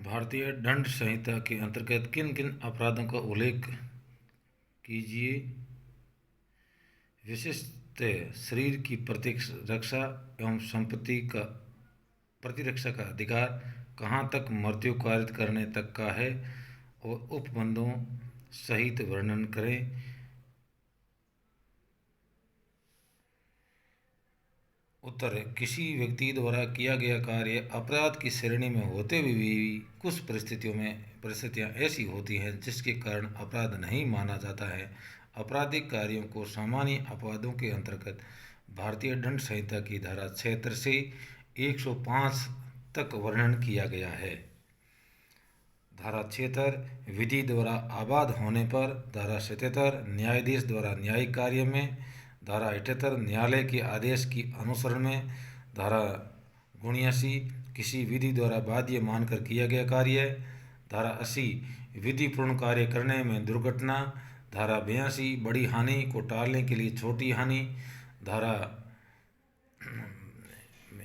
भारतीय दंड संहिता के अंतर्गत किन किन अपराधों का उल्लेख कीजिए। विशिष्टतः शरीर की प्रतिरक्षा एवं संपत्ति का प्रतिरक्षा का अधिकार कहाँ तक मृत्यु कारित करने तक का है और उपबंधों सहित वर्णन करें। उत्तर है, किसी व्यक्ति द्वारा किया गया कार्य अपराध की श्रेणी में होते हुए भी कुछ परिस्थितियां ऐसी होती हैं जिसके कारण अपराध नहीं माना जाता है। आपराधिक कार्यों को सामान्य अपराधों के अंतर्गत भारतीय दंड संहिता की धारा 76 से 105 तक वर्णन किया गया है। धारा 76 विधि द्वारा आबाद होने पर, धारा 77 न्यायाधीश द्वारा न्यायिक कार्य में, धारा 78 न्यायालय के आदेश की अनुसरण में, धारा 79 किसी विधि द्वारा बाध्य मानकर किया गया कार्य, धारा 80 विधिपूर्ण कार्य करने में दुर्घटना, धारा 82 बड़ी हानि को टालने के लिए छोटी हानि, धारा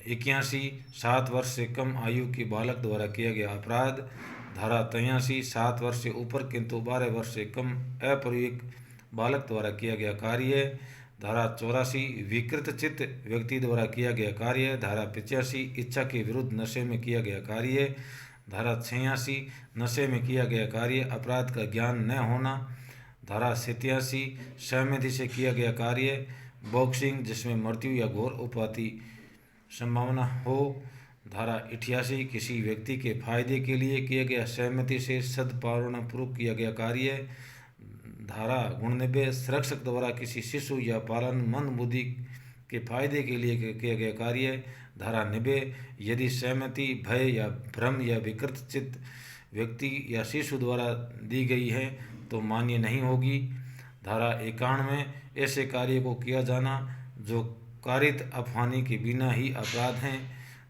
81 7 वर्ष से कम आयु के बालक द्वारा किया गया अपराध, धारा 83 7 वर्ष से ऊपर किंतु 12 वर्ष से कम अपरिपक्व बालक द्वारा किया गया कार्य, धारा 84 विकृत चित्त व्यक्ति द्वारा किया गया कार्य, धारा 85 इच्छा के विरुद्ध नशे में किया गया कार्य, धारा 86 नशे में किया गया कार्य अपराध का ज्ञान न होना, धारा 87 सहमति से किया गया कार्य बॉक्सिंग जिसमें मृत्यु या घोर उपाधि संभावना हो, धारा 88 किसी व्यक्ति के फायदे के लिए किया गया सहमति से सद्भावनापूर्वक किया गया कार्य, धारा 89 संरक्षक द्वारा किसी शिशु या पालन मंद बुद्धि के फायदे के लिए किया गया कार्य, धारा 90 यदि सहमति भय या भ्रम या विकृत चित्त व्यक्ति या शिशु द्वारा दी गई है तो मान्य नहीं होगी, धारा 91 ऐसे कार्य को किया जाना जो कारित अफवानी के बिना ही अपराध हैं,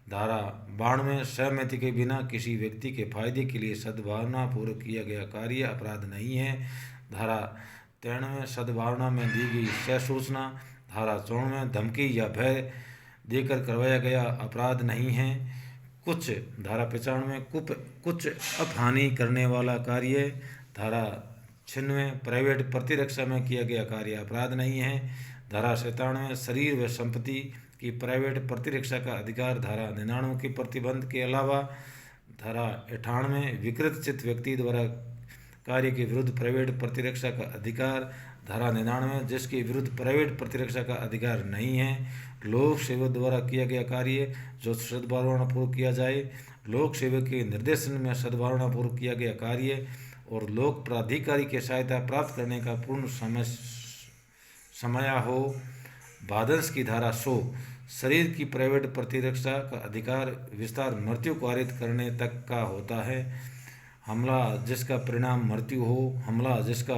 धारा 92 सहमति के बिना किसी व्यक्ति के फायदे के लिए सद्भावनापूर्वक किया गया कार्य अपराध नहीं है, धारा 93 सद्भावना में दी गई सहसूचना, धारा 94 धमकी या भय देकर करवाया गया अपराध नहीं है, कुछ धारा 95 कुछ अपहानि करने वाला कार्य, धारा 96 प्राइवेट प्रतिरक्षा में किया गया कार्य अपराध नहीं है, धारा 97 शरीर व संपत्ति की प्राइवेट प्रतिरक्षा का अधिकार, धारा 99 के प्रतिबंध के अलावा, धारा 98 विकृत चित्त व्यक्ति द्वारा कार्य के विरुद्ध प्राइवेट प्रतिरक्षा का अधिकार, धारा 99 जिसके विरुद्ध प्राइवेट प्रतिरक्षा का अधिकार नहीं है, लोक सेवक द्वारा किया गया कार्य जो सद्भावनापूर्वक किया जाए, लोक सेवक के निर्देशन में सद्भावनापूर्वक किया गया कार्य और लोक प्राधिकारी की सहायता प्राप्त करने का पूर्ण समय हो। बादंस की धारा 100 शरीर की प्राइवेट प्रतिरक्षा का अधिकार विस्तार मृत्यु कारित करने तक का होता है। हमला जिसका परिणाम मृत्यु हो, हमला जिसका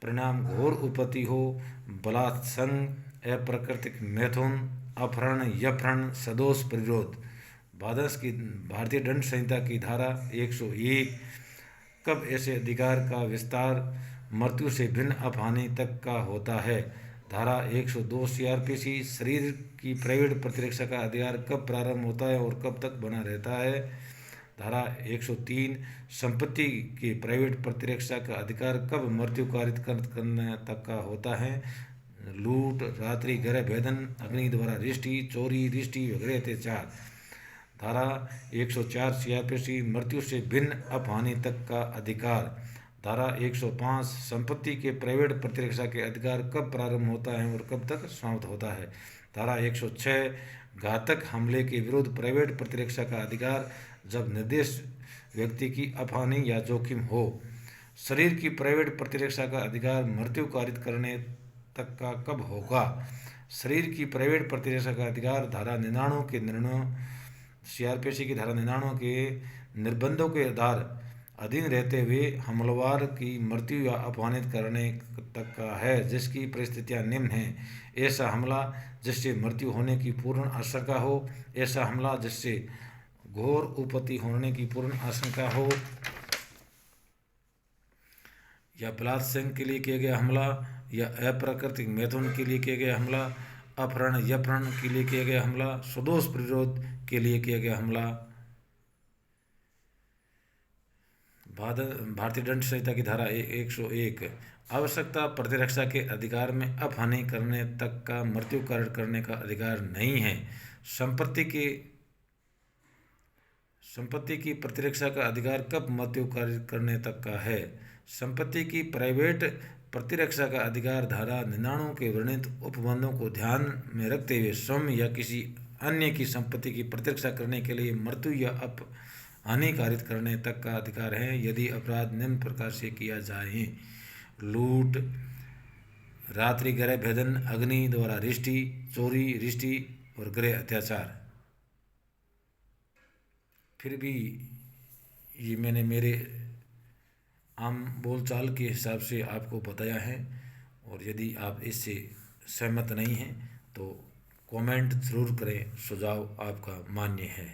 परिणाम घोर उपत्ति हो, बलात्संग अप्राकृतिक मैथुन अपहरण यफरण सदोष प्रतिरोध। बादंस की भारतीय दंड संहिता की धारा 101 कब ऐसे अधिकार का विस्तार मृत्यु से भिन्न अपहानि तक का होता है। धारा 102 सीआरपीसी शरीर की प्राइवेट प्रतिरक्षा का अधिकार कब प्रारंभ होता है और कब तक बना रहता है। धारा 103 संपत्ति की प्राइवेट प्रतिरक्षा का अधिकार कब मृत्यु कारित करने तक का होता है। लूट रात्रि गृह भेदन अग्नि द्वारा रिष्टि चोरी रिष्टि वगैरह अत्याचार। धारा 104 सीआरपीसी मृत्यु से भिन्न अपहानि तक का अधिकार। धारा 105 संपत्ति के प्राइवेट प्रतिरक्षा के अधिकार कब प्रारंभ होता है और कब तक समाप्त होता है। धारा 106 घातक हमले के विरुद्ध प्राइवेट प्रतिरक्षा का अधिकार जब निर्देश व्यक्ति की अपहानि या जोखिम हो। शरीर की प्राइवेट प्रतिरक्षा का अधिकार मृत्यु कारित करने तक का कब होगा। शरीर की प्राइवेट प्रतिरक्षा का अधिकार धारा 99 के निर्णयों सीआरपीसी की धारा 99 के निर्बंधों के आधार अधीन रहते हुए हमलावर की मृत्यु या अपमानित करने तक का है जिसकी परिस्थितियां निम्न हैं। ऐसा हमला जिससे मृत्यु होने की पूर्ण आशंका हो, ऐसा हमला जिससे घोर उपत्ति होने की पूर्ण आशंका हो, या बलात्संग के लिए किया गया हमला या अप्राकृतिक मैथुन के लिए किया गया हमला, अपहरण यफरण के लिए किया गया हमला, सदोष प्रतिरोध के लिए किया गया हमला। भारतीय दंड संहिता की धारा 101 आवश्यकता प्रतिरक्षा के अधिकार में अपहानि करने तक का मृत्युकरण करने का अधिकार नहीं है। संपत्ति की प्रतिरक्षा का अधिकार कब मृत्युकरण करने तक का है? संपत्ति की प्राइवेट प्रतिरक्षा का अधिकार धारा 99 के वर्णित उपबंधों को ध्यान में रखते हुए स्वयं या किसी अन्य की संपत्ति की प्रतिरक्षा करने के लिए मृत्यु या अपहानि कारित करने तक का अधिकार है, यदि अपराध निम्न प्रकार से किया जाए: लूट, रात्रि गृह भेदन, अग्नि द्वारा रिष्टि, चोरी, रिष्टि और गृह अत्याचार। फिर भी ये मैंने मेरे आम बोलचाल के हिसाब से आपको बताया है, और यदि आप इससे सहमत नहीं हैं तो कमेंट ज़रूर करें। सुझाव आपका मान्य है।